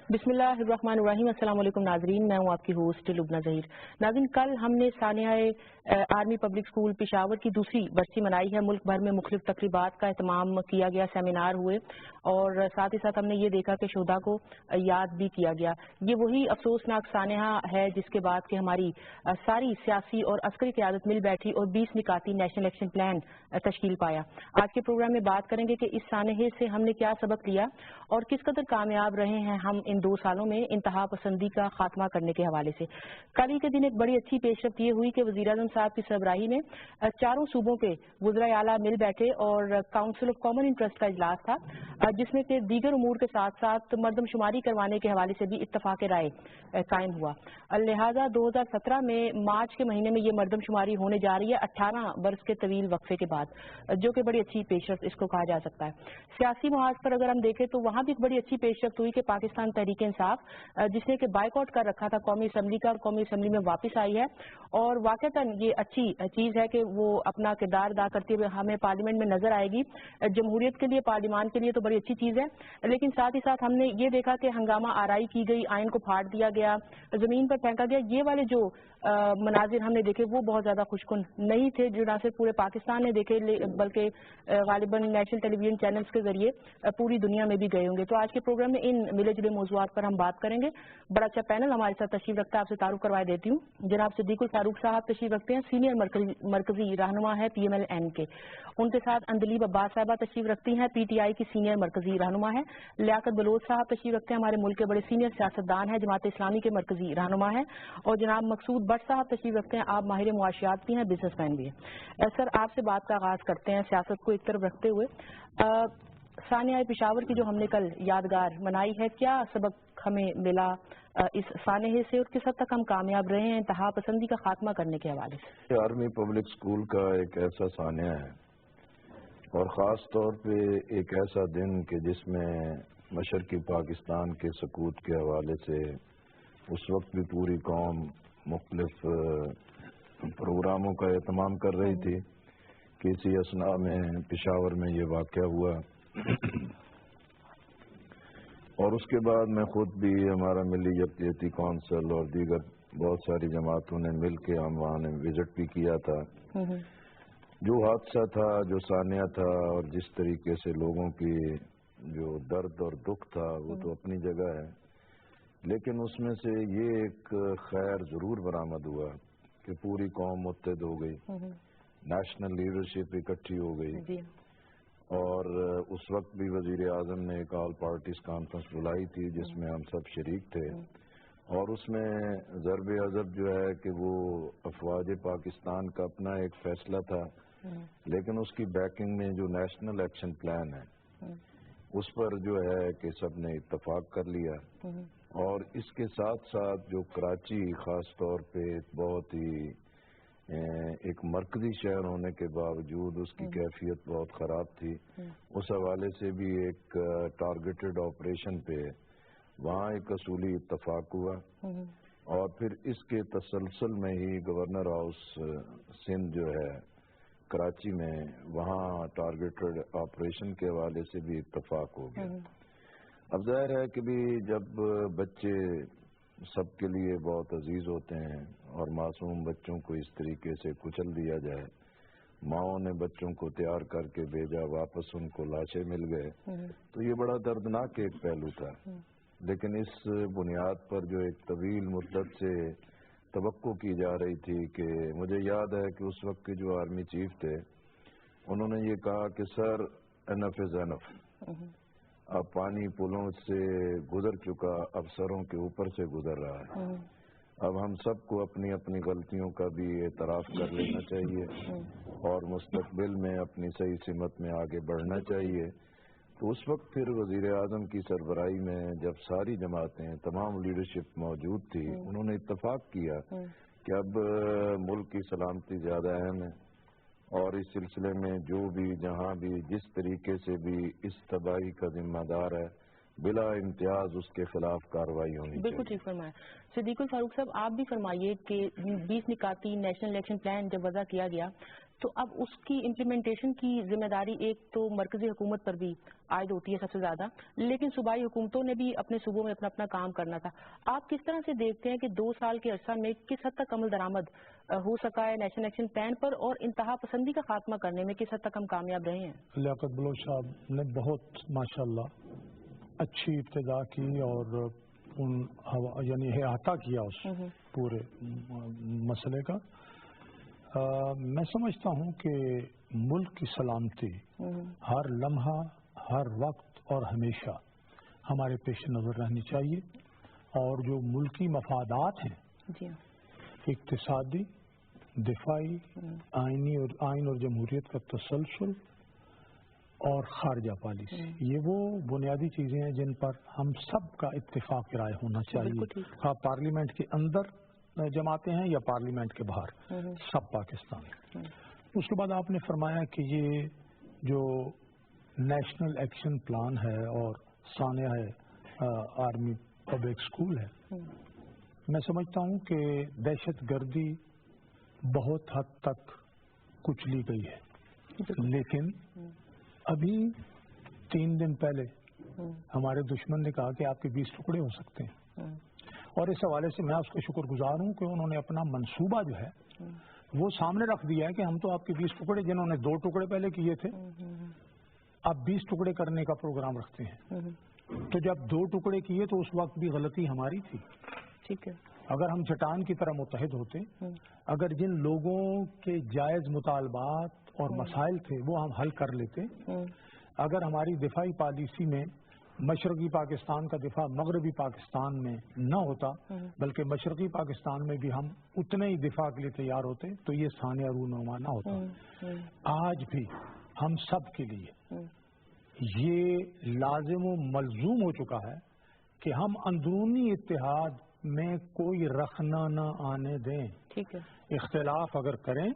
بسم اللہ الرحمن الرحیم۔ السلام علیکم ناظرین، میں ہوں آپ کی ہوسٹ لبنہ ظہیر۔ ناظرین، کل ہم نے ثانیہ آرمی پبلک اسکول پشاور کی دوسری برسی منائی ہے۔ ملک بھر میں مختلف تقریبات کا اہتمام کیا گیا، سیمینار ہوئے اور ساتھ ہی ساتھ ہم نے یہ دیکھا کہ شہداء کو یاد بھی کیا گیا۔ یہ وہی افسوسناک سانحہ ہے جس کے بعد کہ ہماری ساری سیاسی اور عسکری قیادت مل بیٹھی اور 20 نکاتی نیشنل ایکشن پلان تشکیل پایا۔ آج کے پروگرام میں بات کریں گے کہ اس سانحے سے ہم نے کیا سبق لیا اور کس قدر کامیاب رہے ہیں ہم ان 2 سالوں میں انتہا پسندی کا خاتمہ کرنے کے حوالے سے۔ کل ہی کے دن ایک بڑی اچھی پیش رفت یہ ہوئی کہ وزیر اعظم صاحب کی سربراہی میں چاروں صوبوں کے وزرائے اعلیٰ مل بیٹھے اور کاؤنسل آف کامن انٹرسٹ کا اجلاس تھا، جس میں کہ دیگر امور کے ساتھ ساتھ مردم شماری کروانے کے حوالے سے بھی اتفاق رائے قائم ہوا۔ لہٰذا 2017 میں مارچ کے مہینے میں یہ مردم شماری ہونے جا رہی ہے 18 برس کے طویل وقفے کے بعد، جو کہ بڑی اچھی پیش رفت اس کو کہا جا سکتا ہے۔ سیاسی محاذ پر اگر ہم دیکھیں تو وہاں بھی ایک بڑی اچھی پیش رفت ہوئی کہ پاکستان تحریک انصاف جس نے کہ بائیکاٹ کر رکھا تھا قومی اسمبلی کا اور قومی اسمبلی میں واپس آئی ہے، اور واقعتاً یہ اچھی چیز ہے کہ وہ اپنا کردار ادا کرتے ہوئے ہمیں پارلیمنٹ میں نظر آئے گی۔ جمہوریت کے لیے، پارلیمان کے لیے تو بڑی اچھی چیز ہے، لیکن ساتھ ہی ساتھ ہم نے یہ دیکھا کہ ہنگامہ آرائی کی گئی، آئین کو پھاڑ دیا گیا، زمین پر پھینکا گیا۔ یہ والے جو مناظر ہم نے دیکھے وہ بہت زیادہ خوشکن نہیں تھے، جو نہ صرف پورے پاکستان نے دیکھے بلکہ غالباً نیشنل ٹیلی ویژن چینلز کے ذریعے پوری دنیا میں بھی گئے ہوں گے۔ تو آج کے پروگرام میں ان ملے جلے موضوعات پر ہم بات کریں گے۔ بڑا اچھا پینل ہمارے ساتھ تشریف رکھتا ہے، آپ سے تعارف کروائے دیتی ہوں۔ جناب صدیق الفاروق صاحب تشریف رکھتے ہیں، سینئر مرکزی رہنما ہے پی ایم ایل این کے۔ ان کے ساتھ اندلیب عباس صاحبہ تشریف رکھتی ہیں، پی ٹی آئی کی سینئر مرکزی رہنما ہے۔ لیاقت بلوچ صاحب تشریف رکھتے ہیں، ہمارے ملک کے بڑے سینئر سیاستدان ہیں، جماعت اسلامی کے مرکزی رہنما ہیں۔ اور جناب مقصود بٹ صاحب تشریف رکھتے ہیں، آپ ماہر معاشیات بھی ہیں، بزنس مین بھی ہیں۔ سر، آپ سے بات کا آغاز کرتے ہیں سیاست کو ایک طرف رکھتے ہوئے۔ ثانیہ پشاور کی جو ہم نے کل یادگار منائی ہے، کیا سبق ہمیں ملا اس سانحے سے اور کس حد تک ہم کامیاب رہے ہیں انتہا پسندی کا خاتمہ کرنے کے حوالے سے؟ آرمی پبلک اسکول کا ایک ایسا سانحہ ہے اور خاص طور پہ ایک ایسا دن کہ جس میں مشرقی پاکستان کے سقوط کے حوالے سے اس وقت بھی پوری قوم مختلف پروگراموں کا اہتمام کر رہی تھی کہ اسی اثناء میں پشاور میں یہ واقعہ ہوا، اور اس کے بعد میں خود بھی، ہمارا ملی یکجہتی کونسل اور دیگر بہت ساری جماعتوں نے مل کے ہم وہاں نے وزٹ بھی کیا تھا۔ جو حادثہ تھا، جو سانحہ تھا اور جس طریقے سے لوگوں کی جو درد اور دکھ تھا وہ تو اپنی جگہ ہے، لیکن اس میں سے یہ ایک خیر ضرور برآمد ہوا کہ پوری قوم متحد ہو گئی، نیشنل لیڈرشپ اکٹھی ہو گئی، اور اس وقت بھی وزیر اعظم نے ایک آل پارٹیز کانفرنس بلائی تھی جس میں ہم سب شریک تھے، اور اس میں ضرب عضب جو ہے کہ وہ افواج پاکستان کا اپنا ایک فیصلہ تھا، لیکن اس کی بیکنگ میں جو نیشنل ایکشن پلان ہے اس پر جو ہے کہ سب نے اتفاق کر لیا، اور اس کے ساتھ ساتھ جو کراچی خاص طور پہ بہت ہی ایک مرکزی شہر ہونے کے باوجود اس کی کیفیت بہت خراب تھی، اس حوالے سے بھی ایک ٹارگیٹڈ آپریشن پہ وہاں ایک اصولی اتفاق ہوا، اور پھر اس کے تسلسل میں ہی گورنر ہاؤس سندھ جو ہے کراچی میں، وہاں ٹارگیٹڈ آپریشن کے حوالے سے بھی اتفاق ہو گیا۔ اب ظاہر ہے کہ بھی جب بچے سب کے لیے بہت عزیز ہوتے ہیں اور معصوم بچوں کو اس طریقے سے کچل دیا جائے، ماؤں نے بچوں کو تیار کر کے بھیجا، واپس ان کو لاشیں مل گئے، تو یہ بڑا دردناک ایک پہلو تھا، لیکن اس بنیاد پر جو ایک طویل مدت سے توقع کی جا رہی تھی کہ مجھے یاد ہے کہ اس وقت کے جو آرمی چیف تھے انہوں نے یہ کہا کہ سر انف از انف، اب پانی پلوں سے گزر چکا، اب سروں کے اوپر سے گزر رہا ہے، اب ہم سب کو اپنی اپنی غلطیوں کا بھی اعتراف کر لینا چاہیے اور مستقبل میں اپنی صحیح سمت میں آگے بڑھنا چاہیے۔ تو اس وقت پھر وزیر اعظم کی سربراہی میں جب ساری جماعتیں، تمام لیڈرشپ موجود تھی، انہوں نے اتفاق کیا کہ اب ملک کی سلامتی زیادہ اہم ہے، اور اس سلسلے میں جو بھی جہاں بھی جس طریقے سے بھی اس تباہی کا ذمہ دار ہے، بلا امتیاز اس کے خلاف کارروائی ہونی چاہیے۔ بالکل ٹھیک فرمایا صدیق الفاروق صاحب، آپ بھی فرمائیے کہ 20 نکاتی نیشنل الیکشن پلان جب وضع کیا گیا تو اب اس کی امپلیمنٹیشن کی ذمہ داری ایک تو مرکزی حکومت پر بھی عائد ہوتی ہے سب سے زیادہ، لیکن صوبائی حکومتوں نے بھی اپنے صوبوں میں اپنا کام کرنا تھا. آپ کس طرح سے دیکھتے ہیں کہ 2 سال کے عرصہ میں کس حد تک عمل درآمد ہو سکا ہے نیشنل ایکشن پلان پر، اور انتہا پسندی کا خاتمہ کرنے میں کس حد تک ہم کامیاب رہے ہیں؟ لیاقت بلوچ صاحب نے بہت ماشاءاللہ اچھی ابتدا کی اور یعنی احاطہ کیا اس پورے مسئلے کا. میں سمجھتا ہوں کہ ملک کی سلامتی ہر لمحہ، ہر وقت اور ہمیشہ ہمارے پیش نظر رہنی چاہیے، اور جو ملکی مفادات ہیں اقتصادی، دفاعی، آئین اور جمہوریت کا تسلسل اور خارجہ پالیسی، یہ وہ بنیادی چیزیں ہیں جن پر ہم سب کا اتفاق رائے ہونا چاہیے، آپ پارلیمنٹ کے اندر جماعتیں ہیں یا پارلیمنٹ کے باہر، سب پاکستان. اس کے بعد آپ نے فرمایا کہ یہ جو نیشنل ایکشن پلان ہے اور سانحہ آرمی پبلک اسکول ہے، میں سمجھتا ہوں کہ دہشت گردی بہت حد تک کچلی گئی ہے، لیکن ابھی 3 دن پہلے ہمارے دشمن نے کہا کہ آپ کے 20 ٹکڑے ہو سکتے ہیں، اور اس حوالے سے میں اس کا شکر گزار ہوں کہ انہوں نے اپنا منصوبہ جو ہے وہ سامنے رکھ دیا ہے کہ ہم تو آپ کے 20 ٹکڑے، جنہوں نے 2 ٹکڑے پہلے کیے تھے، اب 20 ٹکڑے کرنے کا پروگرام رکھتے ہیں. تو جب 2 ٹکڑے کیے تو اس وقت بھی غلطی ہماری تھی. ٹھیک ہے، اگر ہم چٹان کی طرح متحد ہوتے، اگر جن لوگوں کے جائز مطالبات اور مسائل تھے وہ ہم حل کر لیتے، اگر ہماری دفاعی پالیسی میں مشرقی پاکستان کا دفاع مغربی پاکستان میں نہ ہوتا بلکہ مشرقی پاکستان میں بھی ہم اتنے ہی دفاع کے لیے تیار ہوتے، تو یہ سانحہ رونما نہ ہوتا. آج بھی ہم سب کے لیے یہ لازم و ملزوم ہو چکا ہے کہ ہم اندرونی اتحاد میں کوئی رخنہ نہ آنے دیں. ٹھیک ہے، اختلاف اگر کریں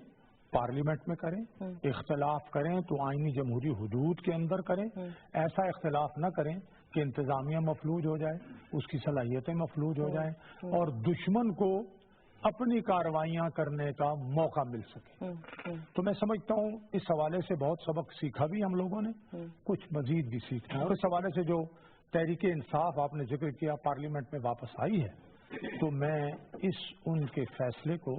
پارلیمنٹ میں کریں، اختلاف کریں تو آئینی جمہوری حدود کے اندر کریں، ایسا اختلاف نہ کریں کہ انتظامیہ مفلوج ہو جائے، اس کی صلاحیتیں مفلوج ہو جائیں اور دشمن کو اپنی کارروائیاں کرنے کا موقع مل سکے. تو میں سمجھتا ہوں اس حوالے سے بہت سبق سیکھا بھی ہم لوگوں نے، کچھ مزید بھی سیکھنا ہے. اور اس حوالے سے جو تحریک انصاف آپ نے ذکر کیا پارلیمنٹ میں واپس آئی ہے، تو میں ان کے فیصلے کو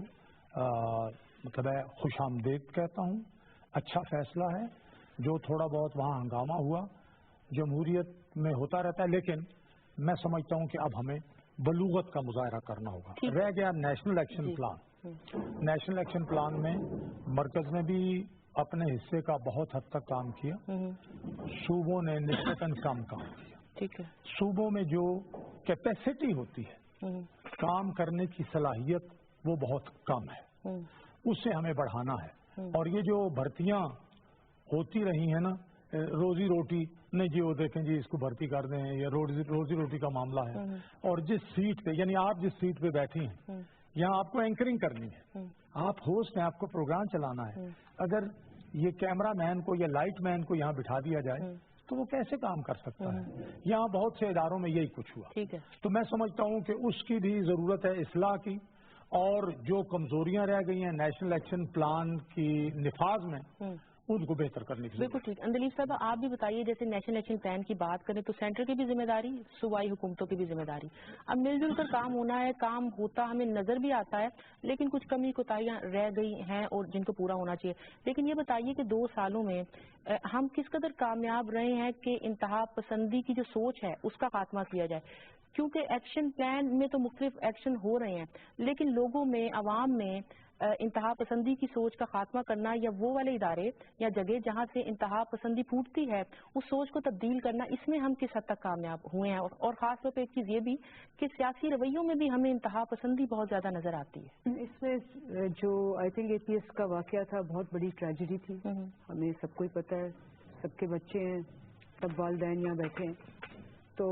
مطلب خوش آمدید کہتا ہوں. اچھا فیصلہ ہے. جو تھوڑا بہت وہاں ہنگامہ ہوا جمہوریت میں ہوتا رہتا ہے، لیکن میں سمجھتا ہوں کہ اب ہمیں بلوغت کا مظاہرہ کرنا ہوگا. رہ گیا national action plan. National action plan میں مرکز نے بھی اپنے حصے کا بہت حد تک کام کیا، صوبوں نے نسبتاً کم کام کیا. ٹھیک ہے، صوبوں میں جو کیپیسٹی ہوتی ہے، کام کرنے کی صلاحیت، وہ بہت کم ہے، اس سے ہمیں بڑھانا ہے. اور یہ جو بھرتیاں ہوتی رہی ہیں نا، روزی روٹی نہیں جی، وہ دیکھیں جی اس کو بھرتی کر دیں، یا روزی روٹی کا معاملہ ہے. اور جس سیٹ پہ، یعنی آپ جس سیٹ پہ بیٹھی ہیں، یہاں آپ کو اینکرنگ کرنی ہے، آپ ہوسٹ ہیں، آپ کو پروگرام چلانا ہے. اگر یہ کیمرہ مین کو یا لائٹ مین کو یہاں بٹھا دیا جائے تو وہ کیسے کام کر سکتا ہے؟ یہاں بہت سے اداروں میں یہی کچھ ہوا. تو میں سمجھتا ہوں کہ اس کی بھی ضرورت ہے اصلاح کی، اور جو کمزوریاں رہ گئی ہیں نیشنل ایکشن پلان کی نفاذ میں، ان کو بہتر کرنے کی ضرورت. بالکل ٹھیک. اندلیب صاحب آپ بھی بتائیے، جیسے نیشنل ایکشن پلان کی بات کریں تو سینٹر کی بھی ذمہ داری، صوبائی حکومتوں کی بھی ذمہ داری. اب مل جل کر کام ہونا ہے، کام ہوتا ہمیں نظر بھی آتا ہے، لیکن کچھ کمی کوتاہیاں رہ گئی ہیں اور جن کو پورا ہونا چاہیے. لیکن یہ بتائیے کہ 2 سالوں میں ہم کس قدر کامیاب رہے ہیں کہ انتہا پسندی کی جو سوچ ہے اس کا خاتمہ کیا جائے. کیونکہ ایکشن پلان میں تو مختلف ایکشن ہو رہے ہیں، لیکن لوگوں میں، عوام میں انتہا پسندی کی سوچ کا خاتمہ کرنا، یا وہ والے ادارے یا جگہ جہاں سے انتہا پسندی پھوٹتی ہے اس سوچ کو تبدیل کرنا، اس میں ہم کس حد تک کامیاب ہوئے ہیں. اور خاص طور پہ ایک چیز یہ بھی کہ سیاسی رویوں میں بھی ہمیں انتہا پسندی بہت زیادہ نظر آتی ہے. اس میں جو آئی تھنک APS کا واقعہ تھا بہت بڑی ٹریجڈی تھی. ہمیں سب کو ہی پتہ ہے، سب کے بچے ہیں، سب والدین یہاں بیٹھے ہیں. تو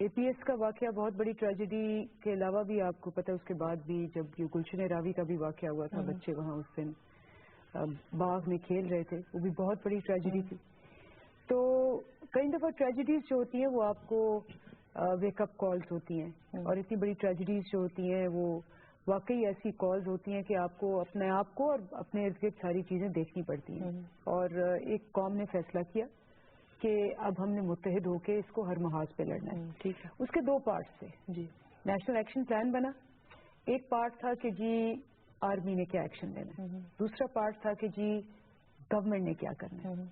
APS کا واقعہ بہت بڑی ٹریجڈی کے علاوہ بھی آپ کو پتہ ہے اس کے بعد بھی جب یہ گلشن راوی کا بھی واقعہ ہوا تھا، بچے وہاں اس دن باغ میں کھیل رہے تھے، وہ بھی بہت بڑی ٹریجڈی تھی. تو کئی دفعہ ٹریجڈیز جو ہوتی ہیں وہ آپ کو ویک اپ کالز ہوتی ہیں، اور اتنی بڑی ٹریجڈیز جو ہوتی ہیں وہ واقعی ایسی کالز ہوتی ہیں کہ آپ کو اپنے آپ کو اور اپنے ارد گرد ساری چیزیں دیکھنی پڑتی ہیں. اور ایک قوم نے فیصلہ کیا کہ اب ہم نے متحد ہو کے اس کو ہر محاذ پہ لڑنا ہے. ٹھیک ہے. اس کے 2 پارٹس تھے. جی. نیشنل ایکشن پلان بنا. ایک پارٹ تھا کہ جی آرمی نے کیا ایکشن لینا ہے. دوسرا پارٹ تھا کہ جی گورنمنٹ نے کیا کرنا ہے.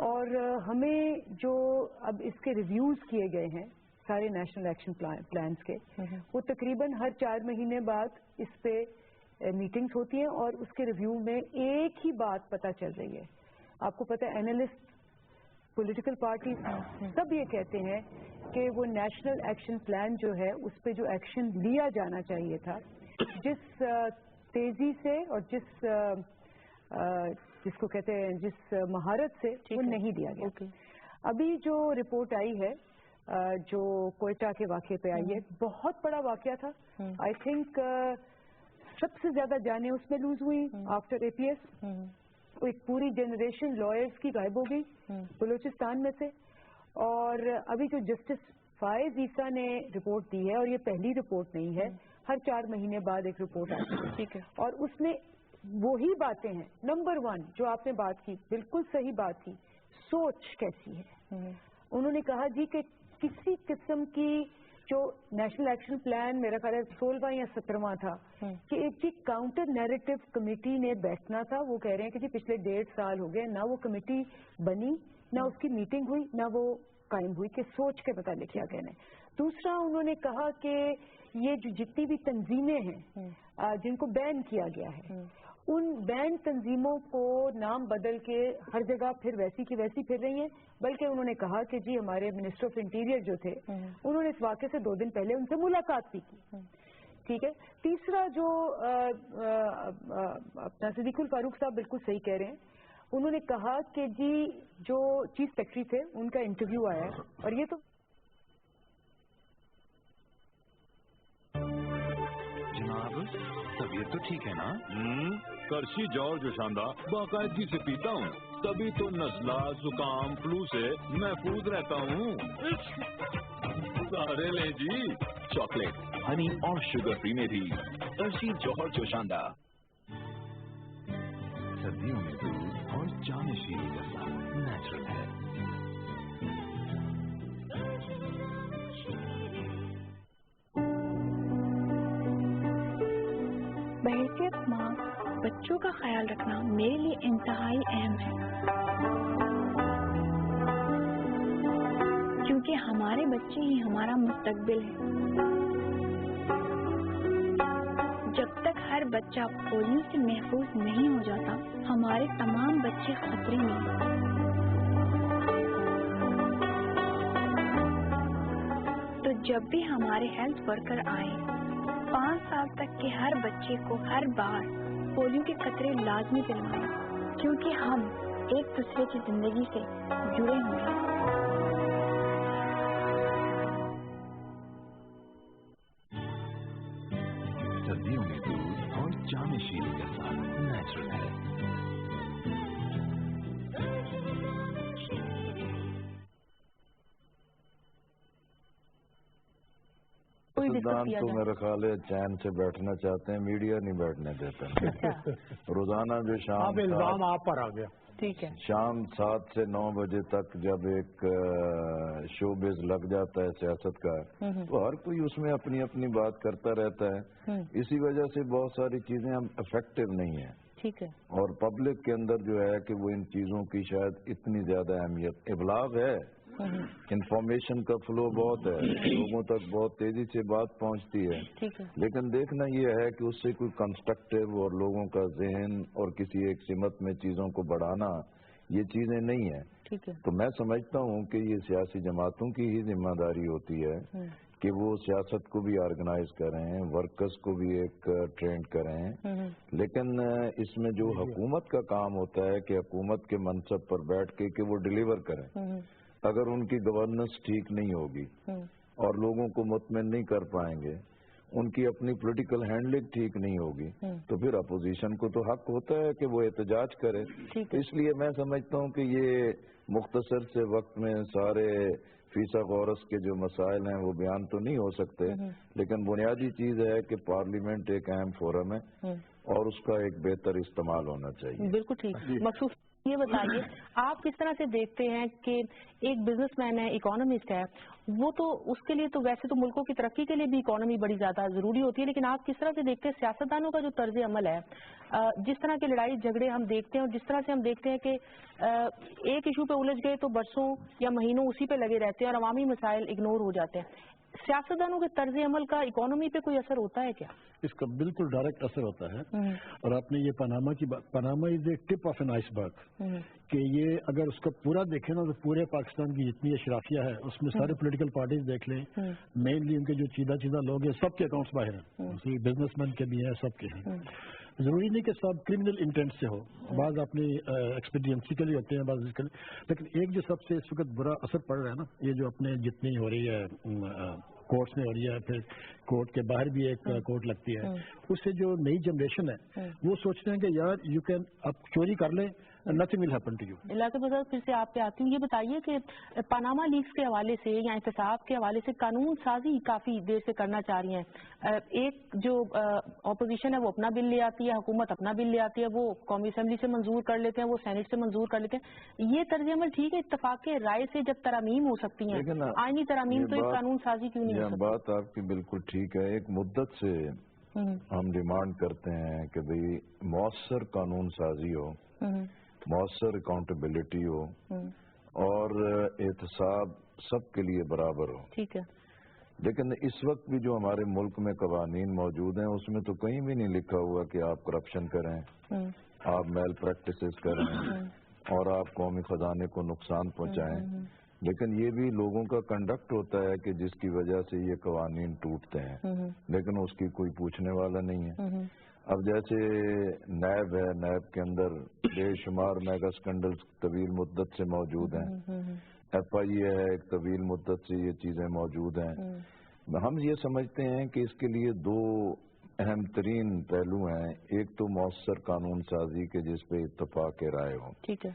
اور ہمیں جو اب اس کے ریویوز کیے گئے ہیں سارے نیشنل ایکشن پلانز کے، وہ تقریباً ہر 4 مہینے بعد اس پہ میٹنگز ہوتی ہیں اور اس کے ریویو میں ایک ہی بات پتہ چل رہی ہے. آپ کو پتہ ہے اینالسٹ، پولیٹیکل پارٹیز سب یہ کہتے ہیں کہ وہ نیشنل ایکشن پلان جو ہے اس پہ جو ایکشن لیا جانا چاہیے تھا، جس تیزی سے اور جس کو کہتے ہیں جس مہارت سے، وہ نہیں دیا گیا. ابھی جو رپورٹ آئی ہے جو کوئٹہ کے واقعے پہ آئی ہے، بہت بڑا واقعہ تھا. آئی تھنک سب سے زیادہ جانیں اس میں لوز ہوئی آفٹر APS. ایک پوری جنریشن لائرز کی غائب ہو گئی بلوچستان میں سے. اور ابھی جو جسٹس فائز عیسیٰ نے رپورٹ دی ہے، اور یہ پہلی رپورٹ نہیں ہے، ہر 4 مہینے بعد ایک رپورٹ آتی ہے. ٹھیک ہے. اور اس میں وہی باتیں ہیں. نمبر 1 جو آپ نے بات کی، بالکل صحیح بات کی، سوچ کیسی ہے. انہوں نے کہا جی کہ کسی قسم کی جو نیشنل ایکشن پلان میرا خیال ہے 16واں یا 17واں تھا، کہ ایک جی کاؤنٹر نیریٹو کمیٹی نے بیٹھنا تھا. وہ کہہ رہے ہیں کہ جی پچھلے 1.5 سال ہو گئے، نہ وہ کمیٹی بنی، نہ اس کی میٹنگ ہوئی، نہ وہ قائم ہوئی کہ سوچ کے متعلق کیا کہنا ہے. دوسرا انہوں نے کہا کہ یہ جو جتنی بھی تنظیمیں ہیں جن کو بین کیا گیا ہے، ان بین تنظیموں کو نام بدل کے ہر جگہ پھر ویسی کی ویسی پھر رہی ہیں. بلکہ انہوں نے کہا کہ جی ہمارے منسٹر آف انٹیریئر جو تھے، انہوں نے اس واقعے سے 2 دن پہلے ان سے ملاقات بھی کی. ٹھیک ہے. تیسرا جو اپنا صدیق الفاروق صاحب بالکل صحیح کہہ رہے ہیں. انہوں نے کہا کہ جی جو چیف سیکرٹری تھے ان کا انٹرویو آیا ہے، اور یہ تو جناب طبیعت تو ٹھیک ہے نا؟ کرشی جارج جوشاندہ باقاعدگی سے پیتا ہوں، تبھی تو نزلہ زکام فلو سے محفوظ رہتا ہوں. سارے لیں جی چاکلیٹ، ہنی اور شوگر فری میں بھی کرشی جارج جوشاندہ. سردیوں میں دودھ اور جانشین جیسا نیچرل ہے. بحیثیت ماں بچوں کا خیال رکھنا میرے لیے انتہائی اہم ہے، کیونکہ ہمارے بچے ہی ہمارا مستقبل ہے. جب تک ہر بچہ پولیو سے محفوظ نہیں ہو جاتا، ہمارے تمام بچے خطرے میں ہیں. تو جب بھی ہمارے ہیلتھ ورکر آئے، 5 سال تک کے ہر بچے کو ہر بار پولیو کے قطرے لازمی پلوائیں، کیونکہ ہم ایک دوسرے کی زندگی سے جڑے ہوئے ہیں. سردیوں میں دودھ اور جانشین جیسا نیچرل ہے. سلطان تو میرا خیال ہے چین سے بیٹھنا چاہتے ہیں، میڈیا نہیں بیٹھنے دیتا. روزانہ جو شام الزام آپ پر آ گیا. ٹھیک ہے. شام 7 سے 9 بجے تک جب ایک شو بیز لگ جاتا ہے سیاست کا، تو ہر کوئی اس میں اپنی اپنی بات کرتا رہتا ہے. اسی وجہ سے بہت ساری چیزیں ہم افیکٹو نہیں ہیں. ٹھیک ہے. اور پبلک کے اندر جو ہے کہ وہ ان چیزوں کی شاید اتنی زیادہ اہمیت، ابلاغ ہے، انفارمیشن کا فلو بہت ہے، لوگوں تک بہت تیزی سے بات پہنچتی ہے. لیکن دیکھنا یہ ہے کہ اس سے کوئی کنسٹرکٹیو اور لوگوں کا ذہن اور کسی ایک سمت میں چیزوں کو بڑھانا، یہ چیزیں نہیں ہیں. تو میں سمجھتا ہوں کہ یہ سیاسی جماعتوں کی ہی ذمہ داری ہوتی ہے کہ وہ سیاست کو بھی آرگنائز کریں، ورکرز کو بھی ایک ٹرینڈ کریں. لیکن اس میں جو حکومت کا کام ہوتا ہے کہ حکومت کے منصب پر بیٹھ کے کہ وہ ڈیلیور کریں. اگر ان کی گورننس ٹھیک نہیں ہوگی اور لوگوں کو مطمئن نہیں کر پائیں گے، ان کی اپنی پولیٹیکل ہینڈلنگ ٹھیک نہیں ہوگی، تو پھر اپوزیشن کو تو حق ہوتا ہے کہ وہ احتجاج کرے. اس لیے میں سمجھتا ہوں کہ یہ مختصر سے وقت میں سارے فیسا غورس کے جو مسائل ہیں وہ بیان تو نہیں ہو سکتے، لیکن بنیادی چیز ہے کہ پارلیمنٹ ایک اہم فورم ہے اور اس کا ایک بہتر استعمال ہونا چاہیے. بالکل ٹھیک. مخصوص یہ بتائیے آپ کس طرح سے دیکھتے ہیں کہ ایک بزنس مین ہے، اکانومسٹ ہے، وہ تو اس کے لیے تو ویسے تو ملکوں کی ترقی کے لیے بھی اکانومی بڑی زیادہ ضروری ہوتی ہے، لیکن آپ کس طرح سے دیکھتے ہیں سیاستدانوں کا جو طرز عمل ہے، جس طرح کے لڑائی جھگڑے ہم دیکھتے ہیں اور جس طرح سے ہم دیکھتے ہیں کہ ایک ایشو پہ الجھ گئے تو برسوں یا مہینوں اسی پہ لگے رہتے ہیں اور عوامی مسائل اگنور ہو جاتے ہیں. سیاستدانوں کے طرز عمل کا اکانومی پہ کوئی اثر ہوتا ہے کیا؟ اس کا بالکل ڈائریکٹ اثر ہوتا ہے. اور آپ نے یہ پاناما کی بات، Panama is a tip of an ice برگ، کہ یہ اگر اس کا پورا دیکھیں نا تو پورے پاکستان کی جتنی اشرافیہ ہے اس میں سارے پولیٹیکل پارٹیز دیکھ لیں، مینلی ان کے جو چیدہ لوگ ہیں سب کے اکاؤنٹس باہر ہیں، بزنس مین کے بھی ہیں، سب کے ہیں. ضروری نہیں کہ سب کرمنل انٹینٹ سے ہو، بعض اپنی ایکسپیڈینسی کے لیے ہوتے ہیں، بعض اس کے لیے. لیکن ایک جو سب سے اس وقت برا اثر پڑ رہا ہے نا، یہ جو اپنے جتنی ہو رہی ہے کورٹس میں ہو رہی ہے، پھر کورٹ کے باہر بھی ایک کورٹ لگتی ہے، اس سے جو نئی جنریشن ہے وہ سوچتے ہیں کہ یار یو کین اب چوری کر لیں، nothing will happen to you. علاقے بازار پھر سے آپ پہ آتی ہوں. یہ بتائیے کہ پاناما لیکس کے حوالے سے یا احتساب کے حوالے سے قانون سازی کافی دیر سے کرنا چاہ رہی ہیں. ایک جو اپوزیشن ہے وہ اپنا بل لے آتی ہے، حکومت اپنا بل لے آتی ہے، وہ قومی اسمبلی سے منظور کر لیتے ہیں، وہ سینٹ سے منظور کر لیتے ہیں. یہ طرز عمل ٹھیک ہے؟ اتفاق رائے سے جب ترامیم ہو سکتی ہیں، آئینی ترامیم، تو ایک قانون سازی کیوں نہیں ہو سکتی؟ بات آپ کی بالکل ٹھیک ہے. ایک مدت سے ہم ڈیمانڈ کرتے ہیں کہ بھئی مؤثر قانون سازی ہو، مؤثر اکاؤنٹیبلٹی ہو اور احتساب سب کے لیے برابر ہو. ٹھیک ہے. لیکن اس وقت بھی جو ہمارے ملک میں قوانین موجود ہیں اس میں تو کہیں بھی نہیں لکھا ہوا کہ آپ کرپشن کریں، آپ میل پریکٹسز کریں اور آپ قومی خزانے کو نقصان پہنچائیں. لیکن یہ بھی لوگوں کا کنڈکٹ ہوتا ہے کہ جس کی وجہ سے یہ قوانین ٹوٹتے ہیں، لیکن اس کی کوئی پوچھنے والا نہیں ہے. اب جیسے نیب ہے، نیب کے اندر بے شمار میگا اسکینڈلز طویل مدت سے موجود ہیں. ایف آئی اے ہے، ایک طویل مدت سے یہ چیزیں موجود ہیں. ہم یہ سمجھتے ہیں کہ اس کے لیے دو اہم ترین پہلو ہیں. ایک تو مؤثر قانون سازی کے جس پہ اتفاق رائے ہو. ٹھیک ہے.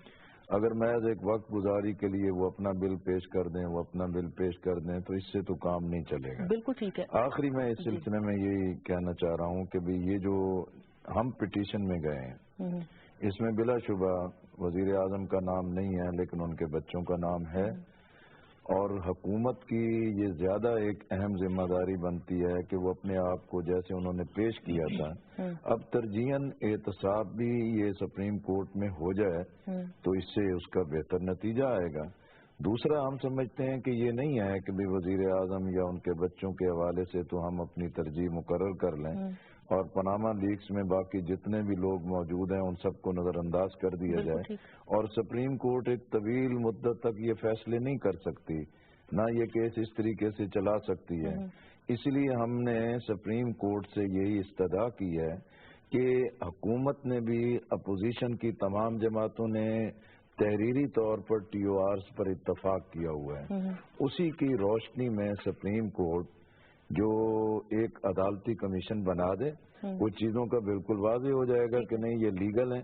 اگر محض ایک وقت گزاری کے لیے وہ اپنا بل پیش کر دیں، وہ اپنا بل پیش کر دیں تو اس سے تو کام نہیں چلے گا. بالکل ٹھیک ہے. آخری میں اس سلسلے میں یہی کہنا چاہ رہا ہوں کہ بھی یہ جو ہم پٹیشن میں گئے ہیں اس میں بلا شبہ وزیر اعظم کا نام نہیں ہے لیکن ان کے بچوں کا نام ہے، اور حکومت کی یہ زیادہ ایک اہم ذمہ داری بنتی ہے کہ وہ اپنے آپ کو جیسے انہوں نے پیش کیا تھا اب ترجیحاً احتساب بھی یہ سپریم کورٹ میں ہو جائے تو اس سے اس کا بہتر نتیجہ آئے گا. دوسرا ہم سمجھتے ہیں کہ یہ نہیں ہے کہ بھی وزیر اعظم یا ان کے بچوں کے حوالے سے تو ہم اپنی ترجیح مقرر کر لیں اور پاناما لیکس میں باقی جتنے بھی لوگ موجود ہیں ان سب کو نظر انداز کر دیا جائے. اور سپریم کورٹ ایک طویل مدت تک یہ فیصلے نہیں کر سکتی، نہ یہ کیس اس طریقے سے چلا سکتی ہے. اس لیے ہم نے سپریم کورٹ سے یہی استدعا کی ہے کہ حکومت نے بھی، اپوزیشن کی تمام جماعتوں نے تحریری طور پر ٹی او آرز پر اتفاق کیا ہوا ہے، اسی کی روشنی میں سپریم کورٹ جو ایک عدالتی کمیشن بنا دے، کچھ چیزوں کا بالکل واضح ہو جائے گا کہ نہیں یہ لیگل ہیں،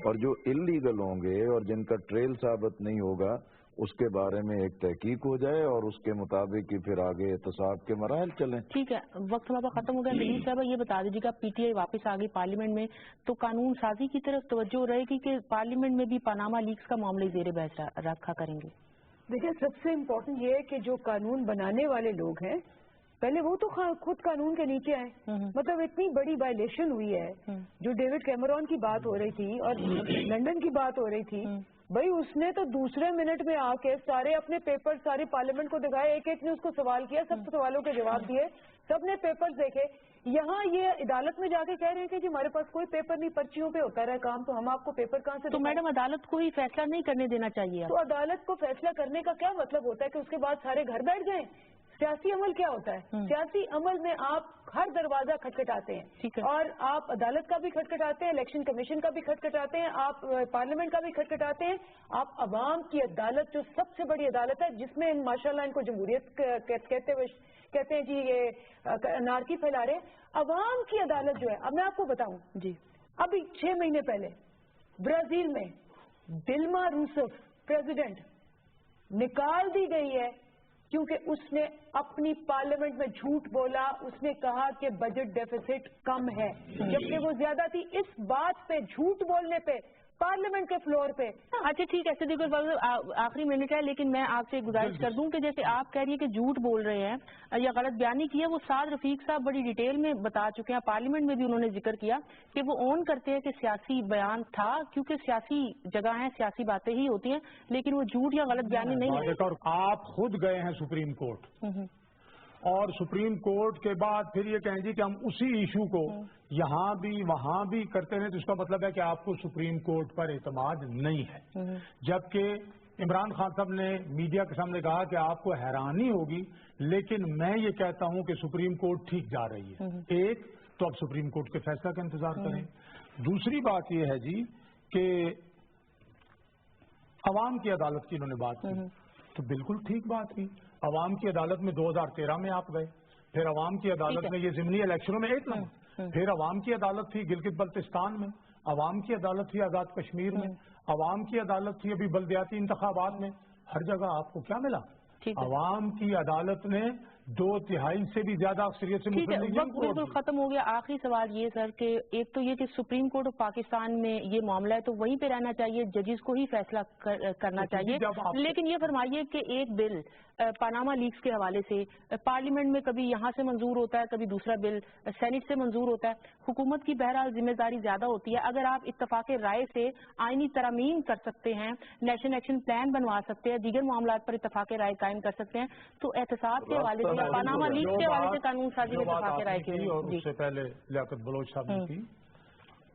اور جو انلیگل ہوں گے اور جن کا ٹریل ثابت نہیں ہوگا اس کے بارے میں ایک تحقیق ہو جائے اور اس کے مطابق ہی پھر آگے احتساب کے مراحل چلیں. ٹھیک ہے. وقت ہمارا ختم ہو گیا. دلیپ صاحب یہ بتا دیجیے گا پی ٹی آئی واپس آ گئی پارلیمنٹ میں تو قانون سازی کی طرف توجہ رہے گی کہ پارلیمنٹ میں بھی پاناما لیکس کا معاملہ زیر بحث رکھا کریں گے؟ دیکھیں سب سے امپورٹنٹ یہ ہے کہ جو قانون بنانے والے لوگ ہیں پہلے وہ تو خود قانون کے نیچے آئے. مطلب اتنی بڑی وائلیشن ہوئی ہے، جو ڈیوڈ کیمرون کی بات ہو رہی تھی اور لنڈن کی بات ہو رہی تھی، بھائی اس نے تو دوسرے منٹ میں آ کے سارے اپنے پیپر سارے پارلیمنٹ کو دکھائے، ایک ایک نے اس کو سوال کیا، سب سوالوں کے جواب دیے، سب نے پیپر دیکھے. یہاں یہ عدالت میں جا کے کہہ رہے ہیں کہ جی ہمارے پاس کوئی پیپر نہیں، پرچیوں پہ ہوتا رہا کام، تو ہم آپ کو پیپر کہاں سے؟ تو میڈم عدالت کو ہی فیصلہ نہیں کرنے دینا چاہیے. تو عدالت کو فیصلہ کرنے کا کیا مطلب ہوتا ہے کہ اس کے بعد سارے گھر بیٹھ جائیں؟ سیاسی عمل کیا ہوتا ہے؟ سیاسی عمل میں آپ ہر دروازہ کھٹکھٹاتے ہیں، اور آپ عدالت کا بھی کھٹکھٹاتے ہیں، الیکشن کمیشن کا بھی کھٹکھٹاتے ہیں، آپ پارلیمنٹ کا بھی کھٹکھٹاتے ہیں. آپ عوام کی عدالت جو سب سے بڑی عدالت ہے، جس میں ماشاءاللہ ان کو جمہوریت کہتے ہیں جی یہ انارکی پھیلا رہے، عوام کی عدالت جو ہے. اب میں آپ کو بتاؤں جی، ابھی 6 مہینے پہلے برازیل میں دلما روسف پریزیڈنٹ نکال دی گئی ہے کیونکہ اس نے اپنی پارلیمنٹ میں جھوٹ بولا. اس نے کہا کہ بجٹ ڈیفیسٹ کم ہے جبکہ وہ زیادہ تھی. اس بات پہ جھوٹ بولنے پہ پارلیمنٹ کے فلور پہ. اچھا ٹھیک ہے صدیق آخری منٹ ہے لیکن میں آپ سے گزارش کر دوں کہ جیسے آپ کہہ رہی ہیں کہ جھوٹ بول رہے ہیں یا غلط بیانی کی ہے, وہ سعد رفیق صاحب بڑی ڈیٹیل میں بتا چکے ہیں, پارلیمنٹ میں بھی انہوں نے ذکر کیا کہ وہ اون کرتے ہیں کہ سیاسی بیان تھا کیونکہ سیاسی جگہ ہیں, سیاسی باتیں ہی ہوتی ہیں, لیکن وہ جھوٹ یا غلط بیانی نہیں ہے. آپ خود گئے ہیں سپریم کورٹ اور سپریم کورٹ کے بعد پھر یہ کہیں گے کہ ہم اسی ایشو کو یہاں بھی وہاں بھی کرتے رہے, تو اس کا مطلب ہے کہ آپ کو سپریم کورٹ پر اعتماد نہیں ہے. جبکہ عمران خان صاحب نے میڈیا کے سامنے کہا کہ آپ کو حیرانی ہوگی لیکن میں یہ کہتا ہوں کہ سپریم کورٹ ٹھیک جا رہی ہے. ایک تو اب سپریم کورٹ کے فیصلہ کا انتظار کریں. دوسری بات یہ ہے جی کہ عوام کی عدالت کی انہوں نے بات کی تو بالکل ٹھیک بات کی. عوام کی عدالت میں 2013 میں آپ گئے, پھر عوام کی عدالت میں یہ ضمنی الیکشنوں میں 1 نمبر, پھر عوام کی عدالت تھی گلگت بلتستان میں, عوام کی عدالت تھی آزاد کشمیر میں, عوام کی عدالت تھی ابھی بلدیاتی انتخابات میں. ہر جگہ آپ کو کیا ملا؟ عوام کی عدالت نے 2/3 سے بھی زیادہ اکثریت سے بالکل ختم ہو گیا. آخری سوال یہ سر کہ ایک تو یہ کہ سپریم کورٹ آف پاکستان میں یہ معاملہ ہے تو وہیں پہ رہنا چاہیے, ججز کو ہی فیصلہ کرنا چاہیے, لیکن یہ فرمائیے کہ ایک بل پاناما لیکس کے حوالے سے پارلیمنٹ میں کبھی یہاں سے منظور ہوتا ہے, کبھی دوسرا بل سینٹ سے منظور ہوتا ہے. حکومت کی بہرحال ذمہ داری زیادہ ہوتی ہے. اگر آپ اتفاق رائے سے آئینی ترامیم کر سکتے ہیں, نیشنل ایکشن پلان بنوا سکتے ہیں, دیگر معاملات پر اتفاق رائے قائم کر سکتے ہیں, تو احتساب کے حوالے سے پاناما لیکس کے حوالے سے قانون سازی میں اتفاق رائے کی. اور اس سے پہلے لیاقت بلوچ صاحب نے کی,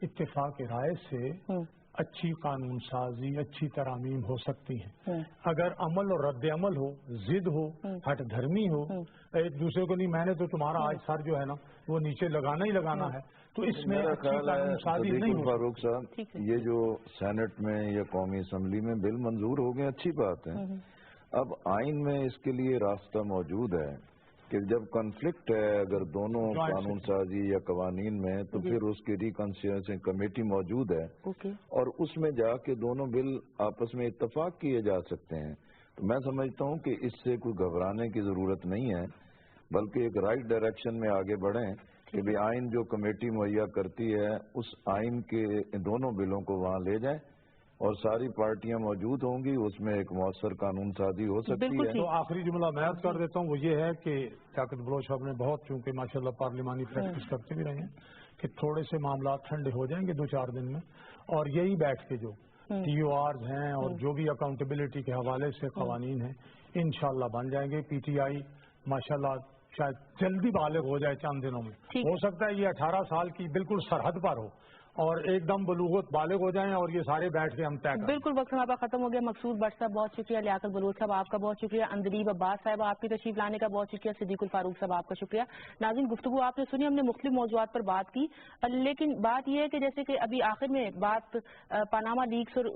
اتفاق رائے سے اچھی قانون سازی, اچھی ترامیم ہو سکتی ہیں اگر عمل اور رد عمل ہو, ضد ہو, ہٹ دھرمی ہو, ایک دوسرے کو نہیں میں نے تو تمہارا آج سر جو ہے نا وہ نیچے لگانا ہی لگانا ہے, تو اس میں اچھی قانون سازی نہیں ہو. فاروق صاحب یہ جو سینٹ میں یا قومی اسمبلی میں بل منظور ہو گئے اچھی بات ہے. اب آئین میں اس کے لیے راستہ موجود ہے کہ جب کنفلکٹ ہے اگر دونوں قانون سازی یا قوانین میں تو پھر اس کی ریکنسیلریشن کمیٹی موجود ہے اور اس میں جا کے دونوں بل آپس میں اتفاق کیے جا سکتے ہیں. تو میں سمجھتا ہوں کہ اس سے کوئی گھبرانے کی ضرورت نہیں ہے بلکہ ایک رائٹ ڈائریکشن میں آگے بڑھیں کہ بھی آئین جو کمیٹی مہیا کرتی ہے اس آئین کے دونوں بلوں کو وہاں لے جائیں اور ساری پارٹیاں موجود ہوں گی, اس میں ایک مؤثر قانون سازی ہو سکتی ہے. تو آخری جملہ میں عرض کر دیتا ہوں وہ یہ ہے کہ لیاقت بلوچ صاحب نے بہت چونکہ ماشاءاللہ پارلیمانی پریکٹس کرتے بھی رہے ہیں کہ تھوڑے سے معاملات ٹھنڈے ہو جائیں گے 2-4 دن میں, اور یہی بیٹھ کے جو ٹی او آرز ہیں اور جو بھی اکاؤنٹیبلٹی کے حوالے سے قوانین ہیں انشاءاللہ بن جائیں گے. پی ٹی آئی ماشاءاللہ شاید جلدی بالغ ہو جائے چند دنوں میں, ہو سکتا ہے یہ 18 سال کی بالکل سرحد پر ہو اور ایک دم بلوغت بالغ ہو جائیں اور یہ سارے بیٹھ کے ہم طے کریں. بالکل وقت ہمارا ختم ہو گیا. مقصود بٹ صاحب بہت شکریہ, لیاقت بلوچ صاحب آپ کا بہت شکریہ, اندلیب عباس صاحب آپ کی تشریف لانے کا بہت شکریہ, صدیق الفاروق صاحب آپ کا شکریہ. ناظرین گفتگو آپ نے سنی, ہم نے مختلف موضوعات پر بات کی, لیکن بات یہ ہے کہ جیسے کہ ابھی آخر میں بات پاناما لیکس اور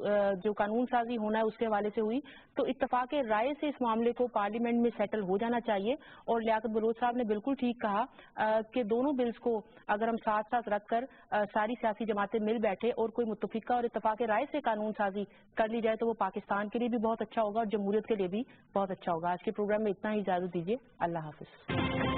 جو قانون سازی ہونا ہے اس کے حوالے سے ہوئی, تو اتفاق رائے سے اس معاملے کو پارلیمنٹ میں سیٹل ہو جانا چاہیے. اور لیاقت بلوچ صاحب نے بالکل ٹھیک کہا کہ دونوں بلز کو اگر ہم ساتھ ساتھ رکھ کر ساری سیاسی جماعتیں مل بیٹھے اور کوئی متفقہ اور اتفاق رائے سے قانون سازی کر لی جائے تو وہ پاکستان کے لیے بھی بہت اچھا ہوگا اور جمہوریت کے لیے بھی بہت اچھا ہوگا. آج کے پروگرام میں اتنا ہی, اجازت دیجیے, اللہ حافظ.